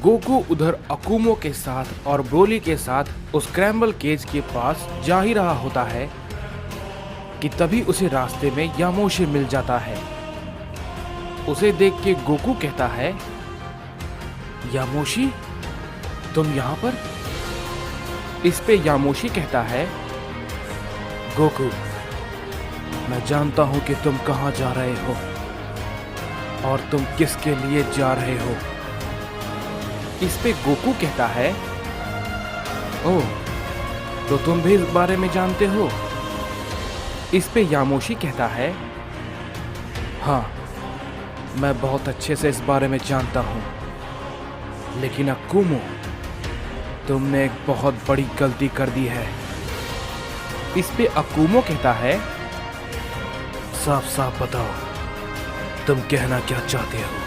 Goku उधर अकुमो के साथ और ब्रोली के साथ उस स्क्रैम्बल केज के पास जा ही रहा होता है कि तभी उसे रास्ते में यामोशी मिल जाता है। उसे देख के गोकू कहता है, यामोशी, तुम यहाँ पर? इस पे यामोशी कहता है, गोकू, मैं जानता हूं कि तुम कहां जा रहे हो और तुम किसके लिए जा रहे हो। इस पे गोकू कहता है, ओह, तो तुम भी इस बारे में जानते हो? इस पे यामोशी कहता है, हाँ, मैं बहुत अच्छे से इस बारे में जानता हूं, लेकिन अकुमो, तुमने एक बहुत बड़ी गलती कर दी है। इस पे अकुमो कहता है, साफ साफ बताओ, तुम कहना क्या चाहते हो?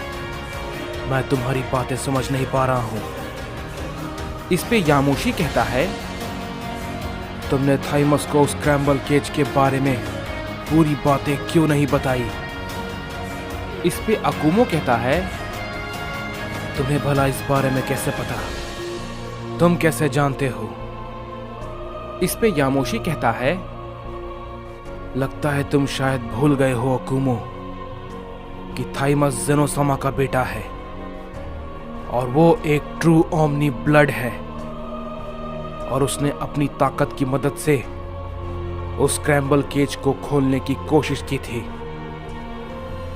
मैं तुम्हारी बातें समझ नहीं पा रहा हूं। इस पे यामोशी कहता है, तुमने थाइमस को स्क्रैम्बल केज के बारे में पूरी बातें क्यों नहीं बताई? इस पे अकुमो कहता है, तुम्हें भला इस बारे में कैसे पता? तुम कैसे जानते हो? इस पे यामोशी कहता है, लगता है तुम शायद भूल गए हो अकुमो कि थाइमस जेनोसामा का बेटा है और वो एक ट्रू ओमनी ब्लड है और उसने अपनी ताकत की मदद से उस स्क्रैम्बल केज को खोलने की कोशिश की थी।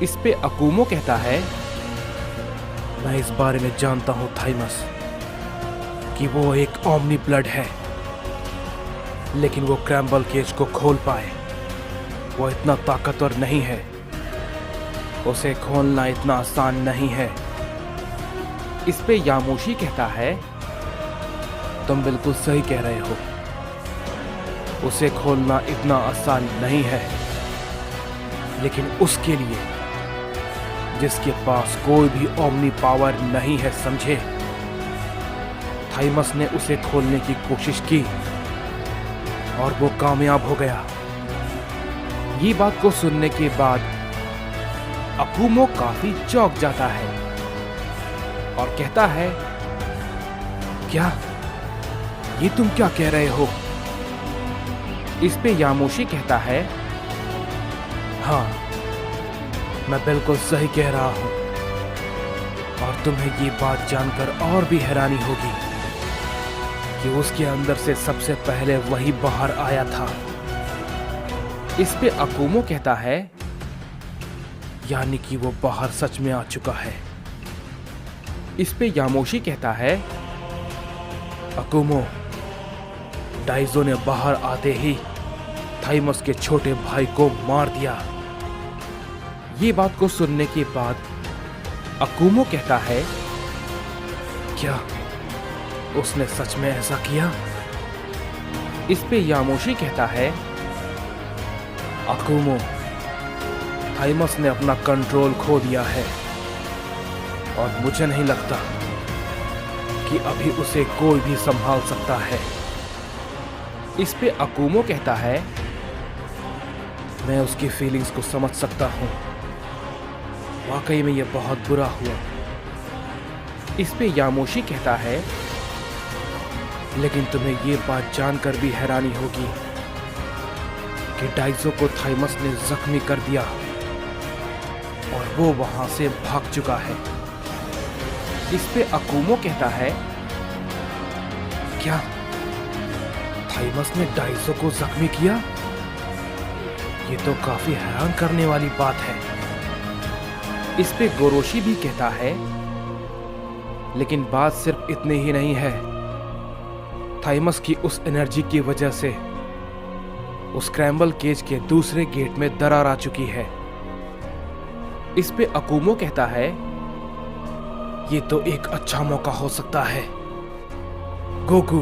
इस पे अकुमो कहता है, मैं इस बारे में जानता हूं थाइमस कि वो एक ओमनी ब्लड है, लेकिन वो स्क्रैम्बल केज को खोल पाए वो इतना ताकतवर नहीं है। उसे खोलना इतना आसान नहीं है। इस पे यामोशी कहता है, तुम बिल्कुल सही कह रहे हो, उसे खोलना इतना आसान नहीं है, लेकिन उसके लिए जिसके पास कोई भी ओमनी पावर नहीं है, समझे? थाइमस ने उसे खोलने की कोशिश की और वो कामयाब हो गया। ये बात को सुनने के बाद अकुमो काफी चौंक जाता है और कहता है, क्या? ये तुम क्या कह रहे हो? इस पे यामोशी कहता है, हाँ, मैं बिल्कुल सही कह रहा हूं और तुम्हें ये बात जानकर और भी हैरानी होगी कि उसके अंदर से सबसे पहले वही बाहर आया था। इस पे अकुमो कहता है, यानी कि वो बाहर सच में आ चुका है। इस पे यामोशी कहता है, अकुमो, डाइजो ने बाहर आते ही थाइमस के छोटे भाई को मार दिया। ये बात को सुनने के बाद अकुमो कहता है, क्या उसने सच में ऐसा किया? इस पे यामोशी कहता है, अकुमो, थाइमस ने अपना कंट्रोल खो दिया है और मुझे नहीं लगता कि अभी उसे कोई भी संभाल सकता है। इस पे अकुमो कहता है, मैं उसकी फीलिंग्स को समझ सकता हूं, वाकई में यह बहुत बुरा हुआ। इस पे यामोशी कहता है, लेकिन तुम्हें यह बात जानकर भी हैरानी होगी कि डाइजो को थाइमस ने जख्मी कर दिया और वो वहां से भाग चुका है। इस पे अकुमो कहता है, क्या थाइमस ने डाइजो को जख्मी किया? ये तो काफी हैरान करने वाली बात है। इस पे गोरोशी भी कहता है, लेकिन बात सिर्फ इतनी ही नहीं है। थाइमस की उस एनर्जी की वजह से उस स्क्रैम्बल केज के दूसरे गेट में दरार आ चुकी है। इस पे अकुमो कहता है, ये तो एक अच्छा मौका हो सकता है। गोकू,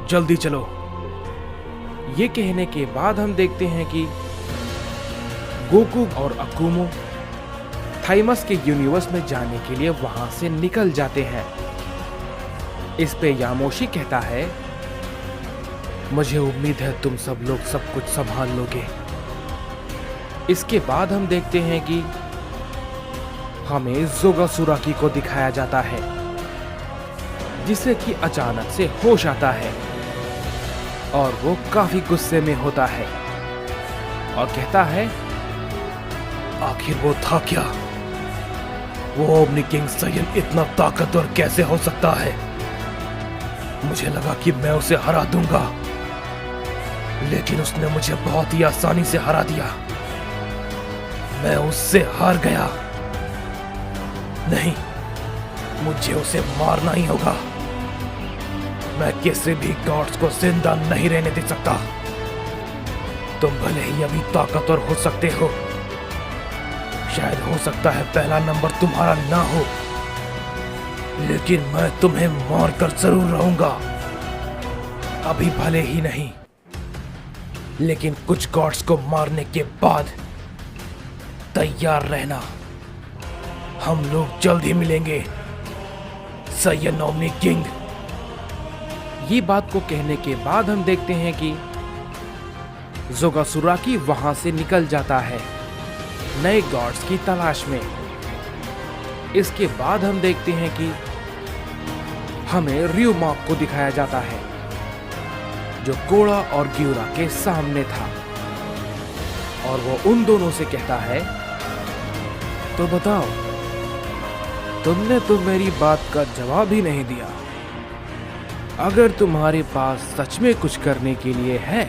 जल्दी चलो। ये कहने के बाद हम देखते हैं कि गोकू और अकुमो थाइमस के यूनिवर्स में जाने के लिए वहां से निकल जाते हैं। इस पे यामोशी कहता है, मुझे उम्मीद है तुम सब लोग सब कुछ संभाल लोगे। इसके बाद हम देखते हैं कि हमें जोगासुराकी को दिखाया जाता है जिससे कि अचानक से होश आता है और वो काफी गुस्से में होता है और कहता है, आखिर वो था क्या? वो ओमनी किंग सायन इतना ताकतवर कैसे हो सकता है? मुझे लगा कि मैं उसे हरा दूंगा, लेकिन उसने मुझे बहुत ही आसानी से हरा दिया। मैं उससे हार गया। नहीं, मुझे उसे मारना ही होगा। मैं किसी भी गॉड्स को जिंदा नहीं रहने दे सकता। तुम भले ही अभी ताकतवर हो सकते हो, शायद हो सकता है पहला नंबर तुम्हारा ना हो, लेकिन मैं तुम्हें मारकर जरूर रहूंगा। अभी भले ही नहीं, लेकिन कुछ गॉड्स को मारने के बाद तैयार रहना। हम लोग जल्द ही मिलेंगे, सायन ओमनी किंग। ये बात को कहने के बाद हम देखते हैं कि जोगासुराकी वहां से निकल जाता है नए गॉड्स की तलाश में। इसके बाद हम देखते हैं कि हमें ryumak को दिखाया जाता है जो कोड़ा और ग्यूरा के सामने था और वो उन दोनों से कहता है, तो बताओ, तुमने तो मेरी बात का जवाब ही नहीं दिया। अगर तुम्हारे पास सच में कुछ करने के लिए है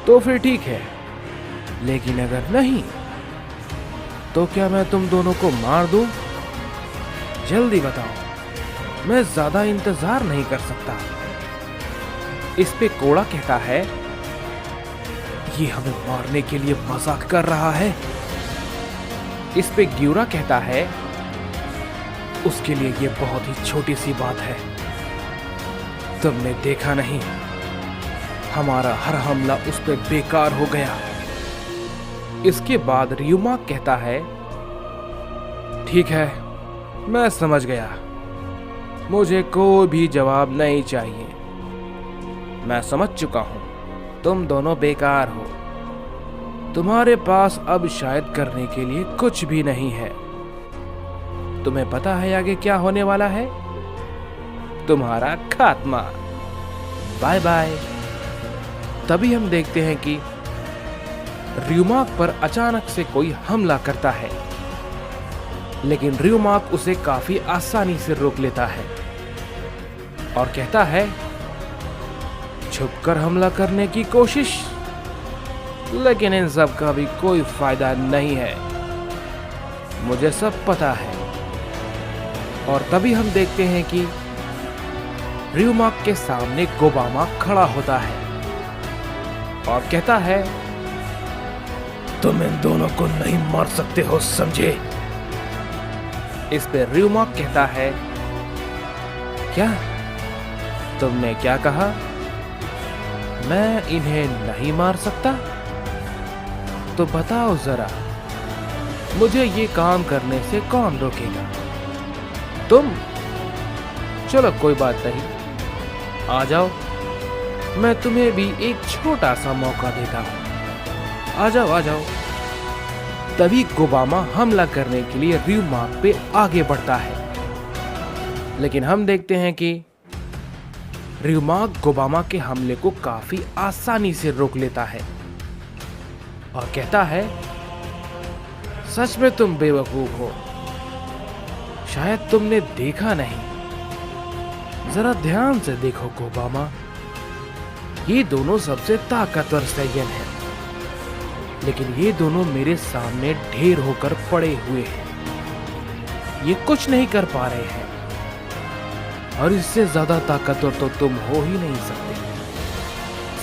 तो फिर ठीक है, लेकिन अगर नहीं तो क्या मैं तुम दोनों को मार दूं? जल्दी बताओ, मैं ज्यादा इंतजार नहीं कर सकता। इस पे कोड़ा कहता है, ये हमें मारने के लिए मजाक कर रहा है। इस पे ग्यूरा कहता है, उसके लिए ये बहुत ही छोटी सी बात है। तुमने देखा नहीं, हमारा हर हमला उस पे बेकार हो गया। इसके बाद ryumak कहता है, ठीक है, मैं समझ गया। मुझे कोई भी जवाब नहीं चाहिए। मैं समझ चुका हूं, तुम दोनों बेकार हो। तुम्हारे पास अब शायद करने के लिए कुछ भी नहीं है। तुम्हें पता है आगे क्या होने वाला है? तुम्हारा खात्मा। Bye bye. तभी हम देखते हैं कि ryumak पर अचानक से कोई हमला करता है, लेकिन ryumak उसे काफी आसानी से रोक लेता है और कहता है, छुपकर हमला करने की कोशिश, लेकिन इन सब का भी कोई फायदा नहीं है। मुझे सब पता है। और तभी हम देखते हैं कि ryumak के सामने गोबामा खड़ा होता है और कहता है, तुम इन दोनों को नहीं मार सकते हो, समझे? इस पे ryumak कहता है, क्या तुमने क्या कहा? मैं इन्हें नहीं मार सकता? तो बताओ जरा, मुझे ये काम करने से कौन रोकेगा? तुम? चलो कोई बात नहीं, आ जाओ, मैं तुम्हें भी एक छोटा सा मौका देता हूं। आ जाओ आ जाओ। तभी गोबामा हमला करने के लिए ryumak पे आगे बढ़ता है, लेकिन हम देखते हैं कि ryumak गोबामा के हमले को काफी आसानी से रोक लेता है और कहता है, सच में तुम बेवकूफ हो। शायद तुमने देखा नहीं। जरा ध्यान से देखो गोबामा, ये दोनों सबसे ताकतवर सायन हैं, लेकिन ये दोनों मेरे सामने ढेर होकर पड़े हुए हैं। ये कुछ नहीं कर पा रहे हैं और इससे ज्यादा ताकतवर तो तुम हो ही नहीं सकते,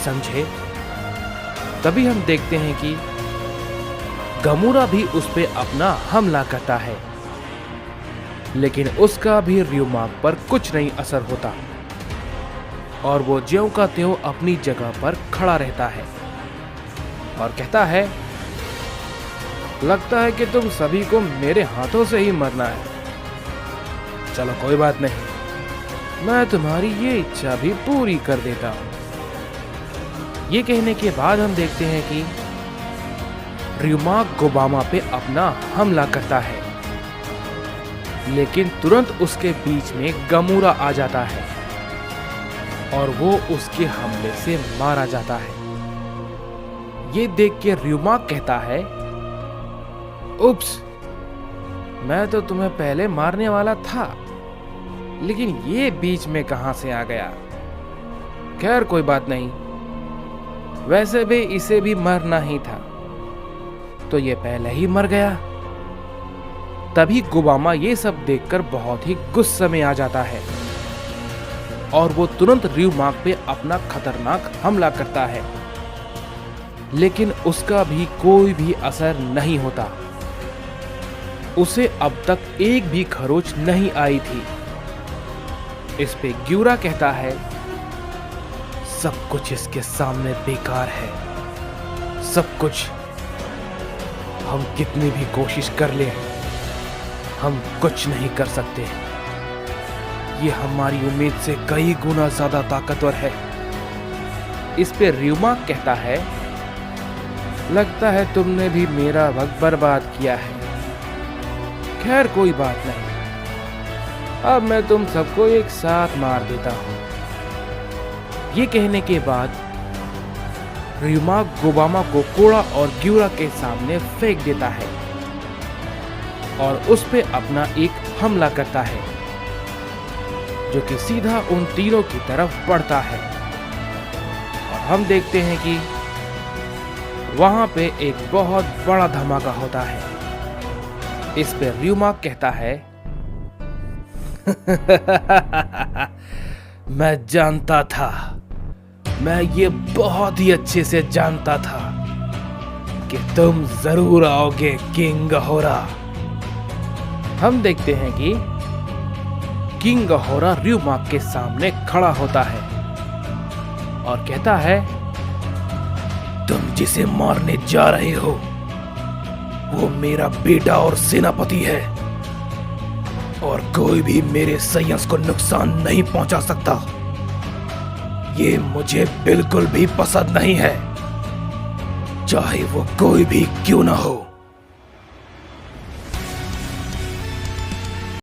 समझे? तभी हम देखते हैं कि गमूरा भी उस पे अपना हमला करता है, लेकिन उसका भी ryumak पर कुछ नहीं असर होता और वो ज्यों का त्यों अपनी जगह पर खड़ा रहता है और कहता है, लगता है कि तुम सभी को मेरे हाथों से ही मरना है। चलो कोई बात नहीं, मैं तुम्हारी ये इच्छा भी पूरी कर देता हूं। ये कहने के बाद हम देखते हैं कि ryumak गोबामा पे अपना हमला करता है, लेकिन तुरंत उसके बीच में गमूरा आ जाता है और वो उसके हमले से मारा जाता है। ये देख के र्यूमाक कहता है, उप्स, मैं तो तुम्हें पहले मारने वाला था, लेकिन ये बीच में कहां से आ गया। खैर कोई बात नहीं, वैसे भी इसे भी मरना ही था, तो ये पहले ही मर गया। तभी गुबामा ये सब देखकर बहुत ही गुस्से में आ जाता है और वो तुरंत र्यूमाक पे अपना खतरनाक हमला करता है, लेकिन उसका भी कोई भी असर नहीं होता। उसे अब तक एक भी खरोच नहीं आई थी। इस पे ग्यूरा कहता है, सब कुछ इसके सामने बेकार है, सब कुछ। हम कितनी भी कोशिश कर लें, हम कुछ नहीं कर सकते। ये हमारी उम्मीद से कई गुना ज्यादा ताकतवर है। इस पे र्यूमाक कहता है, लगता है तुमने भी मेरा वक्त बर्बाद किया है। खैर कोई बात नहीं, अब मैं तुम सबको एक साथ मार देता हूं। ये कहने के बाद र्यूमाक गुबामा को कोड़ा और ग्यूरा के सामने फेंक देता है और उस पे अपना एक हमला करता है, जो कि सीधा उन तीनों की तरफ बढ़ता है। और हम देखते हैं कि वहां पे एक बहुत बड़ा धमाका होता है। इस पे र्यूमाक कहता है, मैं जानता था, मैं ये बहुत ही अच्छे से जानता था कि तुम जरूर आओगे किंग गहोरा। हम देखते हैं कि किंग गहोरा र्यूमाक के सामने खड़ा होता है और कहता है, तुम जिसे मारने जा रहे हो वो मेरा बेटा और सेनापति है, और कोई भी मेरे संयंत्र को नुकसान नहीं पहुंचा सकता। ये मुझे बिल्कुल भी पसंद नहीं है, चाहे वो कोई भी क्यों ना हो।